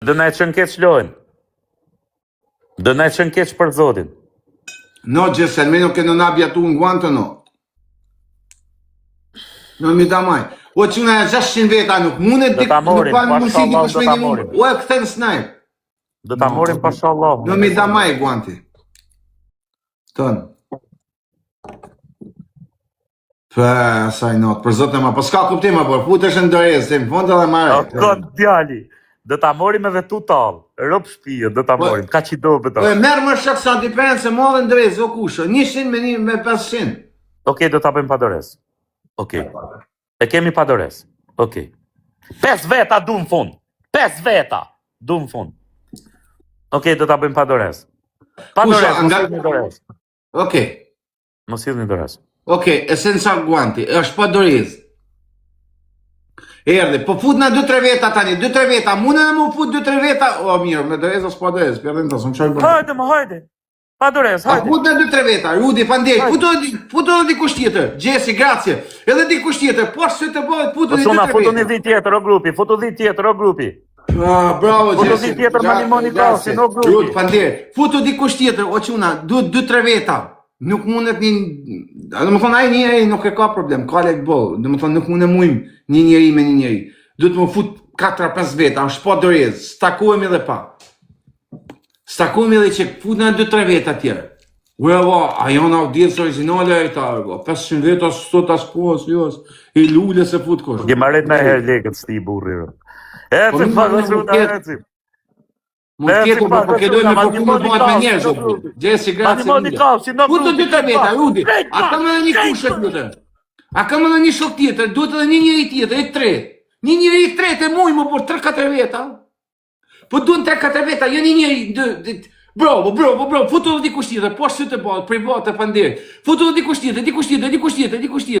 Dë na e qënë keq lojnë. Dë na e qënë keq për zotin. No, Gjese, almeno che non abbia tu un guanto, no. Non mi dà mai. O që nga 600 veta nuk mundet Do ta morim, pashallah, do ta morim. O e këthen snipe. Do ta morim pashallah. Non mi dà mai guanti. Tënë. Asaj not, për zote ma, po s'ka kuptim apo, futesh në dorez, se në fund edhe marrë. O kon djali. Do ta morim edhe tu tall. Rob shtëpia, do ta morim. Ka që do bëto. Merë më shak sa diferencë, se modhe në dorez, o kusho. 100 me 500. Okej, do ta bëjmë pa dorez. Okej. E kemi pa dorez. Okej. 5 veta du në fund. 5 veta du në fund. Okej, do ta bëjmë pa dorez. Pa dorez, mos hidhni dorez. Okej. Mos hidhni dorez. Okej, e senza guanti, është pa dorez. Erdhe, po fut na 2-3 veta tani, 2-3 veta, mune në mu fut 2-3 veta, o mirë, me dorez o s'pa dorez, pjerdin të së më qaj bërë. Hajde më, hajde. Pa dorez, hajde. Fut na 2-3 veta, Rudi, pandej, futu edhe dikush tjetër, Gjesi, grazie, edhe dikush tjetër, po së të bëhet, futu edhe 2-3 veta. Futu një dhit tjetër o grupi, futu dhit tjetër o grupi. Bravo, Futu Gjesi. dhit tjetër ma limoni kausin o grupi. Rudi, pandej, futu dikush tjetër, o quna, 2-3 veta. Nuk mundet një... Do më thonë, ajë njëri nuk e ka problem, ka lek bëllë. Do më thonë, nuk mund e mujmë një njëri me një njëri. Do të më fut 4-5 veta, është pa dorez, stakuemi dhe pa. Stakuemi dhe që fut në 2-3 veta tjere. Ua, a janë audiencë originale e ta, 500 veta, sot as po, i lulle se fut kosh. Gemaret në herë lekët s'ti i burri. Ecim, ecim. Mund tjetë, po këdoj me përku më bëhat me njerëz, o Rudi. Gjesi, grazie mille. Futu 2-3 veta, Rudi. A ka më dhe një kushet tjetër? A ka më dhe një shok tjetër? Duhet edhe një njëri tjetër, e 3. Një njëri i 3 e muj më por 3-4 veta. Po duen 3-4 veta, jo një njëri... Bravo, futu edhe dikush tjetër, po shtë të bëhat, private, pandirë. Futu edhe dikush tjetër.